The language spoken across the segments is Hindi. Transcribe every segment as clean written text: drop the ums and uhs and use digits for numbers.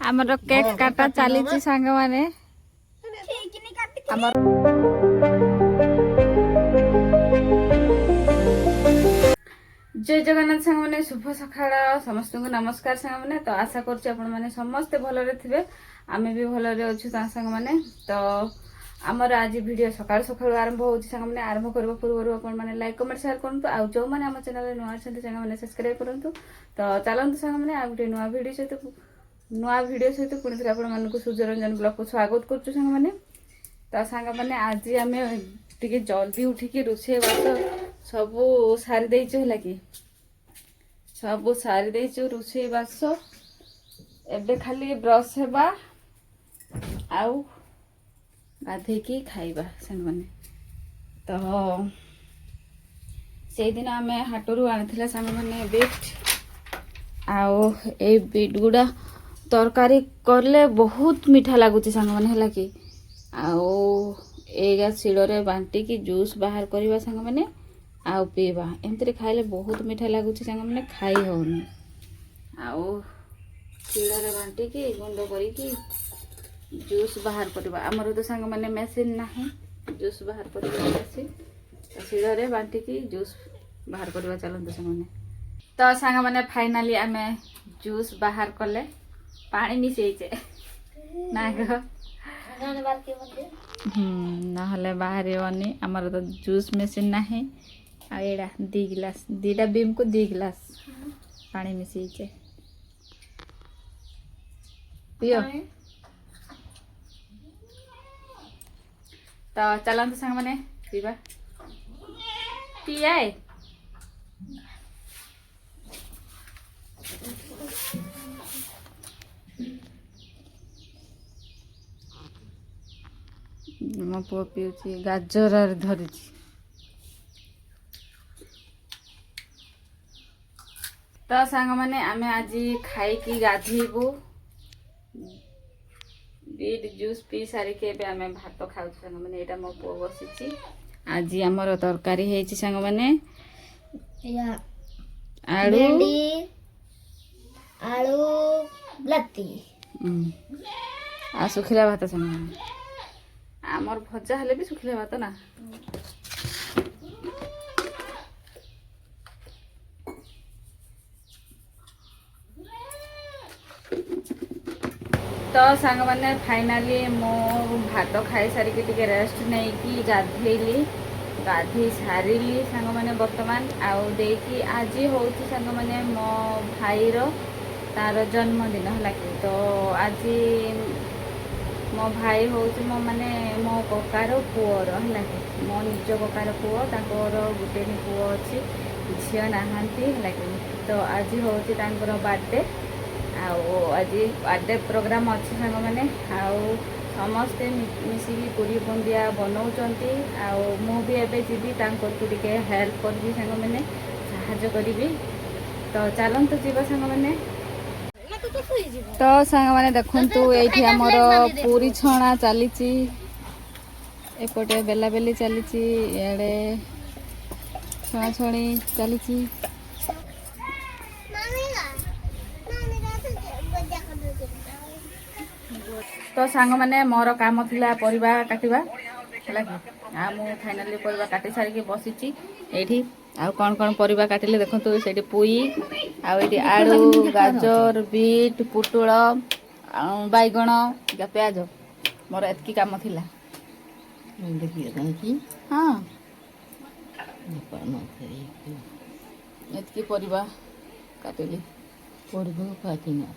आमर केक काटा चली सांग माने जय जगन्नाथ सांग मैंने शुभ सकाळ समस्त को नमस्कार सांग मैंने तो आशा करछि आपण माने समस्त भलरे थिबे आमे भी भलरे अछु सांग माने तो आमर आज वीडियो सकाळ सकाळ आरंभ होछि सांग माने आरंभ करबा पूर्व आपण माने लाइक कमेंट शेयर करंतु आ जो माने हम चैनल नुआ अछंती सांग माने सब्सक्राइब करंतु तो चलंतु सांग माने आ गुटे नुआ वीडियो सहित पुणी थे आपण मानक सूर्यरंजन ब्लॉग को स्वागत करछु सांग माने तो सांग माने आज आमे टिके जल्दी उठिकी रोषे बास सब सारी देइछु हला कि सब सारी देइछु रोषे बास एबे खाली ब्रश हेबा आउ गाधे की खाइबा सांग माने तो से दिन आमे हाटरू आनिथिला सांग माने बीट आउ ए बीट गुडा तरकारी करले बहुत मीठा लागुची सांग माने हला कि आउ एगा शिଳରେ बांटी जूस बाहर करवा सांग माने आउ पीवा एमती खाइले बहुत मीठा लगुच सांग माने खाई होनी आउ शिଳରେ बांटी गुंड करी जूस बाहर करवा आमर तो सांग माने मेसीन नाही जूस बाहर करवा मेसीन तो शिଳରେ बांटी जूस बाहर करवा चलते सांग माने तो सांग माने फाइनली आमे जूस बाहर कले पानी मिसेइचे ना गो ना बाहर आमर तो जूस मेसीन ना आड़ा दी गिलास दीटा बीम को 2 गिलास पानी मिसेइचे पियो तो चलते सांग माने पीवा पियाए मो पुओ पिउची गाजर धरी तो सांग माने आमे आज खाई की गाधीबू बीट जूस पी सारी के आमे भात खाऊ सांग माने एटा मो पुओ बसिची आज हमर तरकारी हेची सांग माने आलू आलू लत्ती आ सुखिला भात सांग माने आमर भजा हेले भी सुखिला भात ना तो सांग माने फाइनली मो भात खाई सारिके टिके रेस्ट नहीं कि गाधेली गाधी सारिली सांग माने वर्तमान आउ देकी आज होची सांग माने मो भाई रो तार जन्मदिन हला कि तो आज मो भाई होची मो माने मो ककार पुअर हला कि मो निज ककार पुओ तांकर गुटे पुओ अछि झियो नाहांती हला कि तो आज होची तांकर बर्थडे आउ आज बर्थडे प्रोग्राम अच्छी सांग मैंने आउ समस्ते मिसिकी पूरी बुंदिया बनाऊँच आउ भी एबे जीवी टे हेल्प करी सांग मैंने साहाଯ୍य करी तो चलतु जीवा सांग मैंने तो सांग मैंने देखु ये आमर पूरी छणा चली एपटे बेला बेली चली इे छणा छणी चली तो सांग माने मोर काम थिला परिबा काटिबा हला कि आ मु फाइनली परिबा काटी सारी बसिची एठी आ कौन परिबा काटिले देखंतु सेठी पुई आ एठी आलू गाजर बीट पुटुळ बैगण प्याज मोर एतकी काम थिला हाँ एतकी परिबा काटिली परिबा काटिना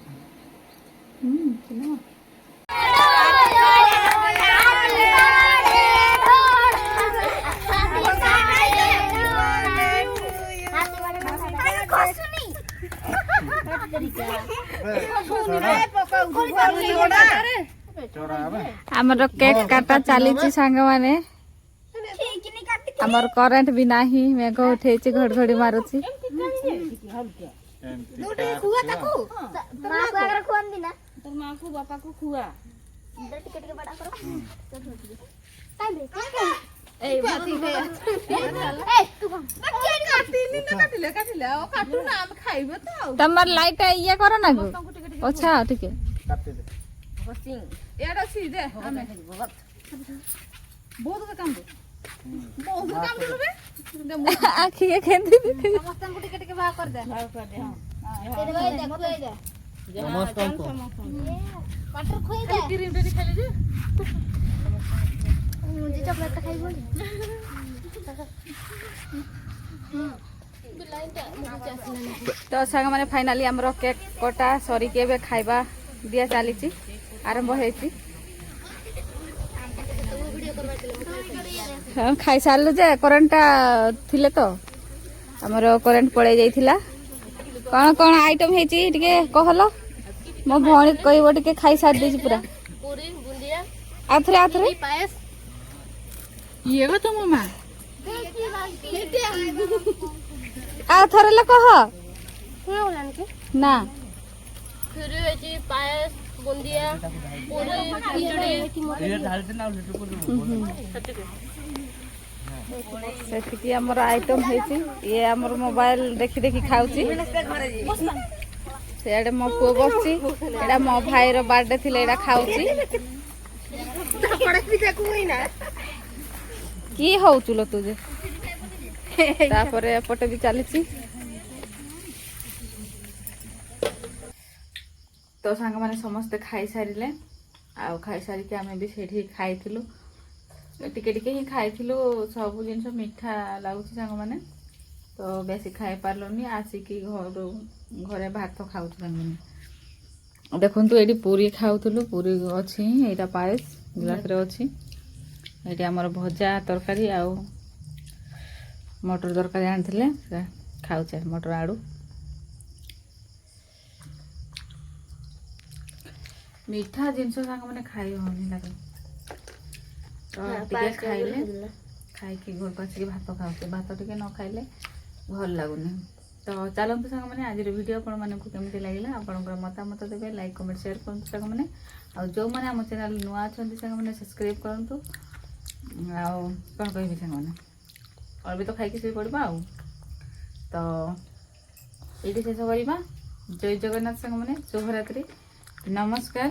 आमर केक काटा चली सांग माने आमर करेंट भी नाही मेघ उठेची घड़घड़ी मारुची माँ को बापा को खुआ तमर लाइट ये करो ना गो अच्छा ठीक है आखी के केंदी ସମସ୍ତଙ୍କୁ ଟିକେ ଟିକେ ଭାଗ କରିଦେ ସମସ୍ତଙ୍କୁ ପାଟର ଖୋଇ ଦେ କ୍ରିମ ଟେ ଖାଇଲେ ଯେ ମୁଜି ଚକଲେଟ ଟା ଖାଇବ तो सांग मैंने फाइनाली आमर केक कटा सरी के खाइबा दिया चली आरंभ हो खाई सारू जे करेन्टा थिले तो आमर करेन्ट पड़े जाइथिला कौन कौन आइटम हेची टिके कहलो मो भौणी कहबो टिके खाई सार देछि पूरा पूरी बुंदिया आथरे पायस ये गो तो मामा आथरे ल कह ना फिर हेची पायस बुंदिया पूरी सेटिकी हमर आइटम हेची ये हमर मोबाइल देखि देखि खाउची सेडे मो पुओ बसची एडा मो भाई रो बर्थडे थिले एडा खाउची की होउचु लो तुजे तापरे एपटे भी चलीची तो सांग माने समस्त खाई सारिले आ खाई सारी के आमे भी सेठी खाइथिलु टिके टिके ही खाइथिलु सब जिंस मीठा लागुची सांग माने तो बेसी खाई पारलोनी आसी की घरे भात खाउछु सांग माने देखंतु एडी पूरी खाउथुलु पूरी अछि एटा पायस ग्लास रे अछि एटी हमर भजा तरकारी आ मटर तरकारी आनिथिले खाउछे मटर आड़ू मीठा जिनस सांग मैंने खाई होनी लगे तो टिके खाइले खाई कि घर को आसिक भात खाऊचे भात टिके न खाइले भल लगुनि तो चलते सांग मैंने आज वीडियो आपण मानक केमती लगिला आपण मतामत देवे लाइक कमेंट शेयर करंतु सांग मैंने आ जो मैंने आम चैनल नुआ अछंती सांग मैंने सब्सक्राइब करंतु आ कोन कहबी सांग मैंने और भी तो खाई के सही पड़बा आ तो ये शेष करवा जय जगन्नाथ सांग मैंने शुभरात्रि नमस्कार।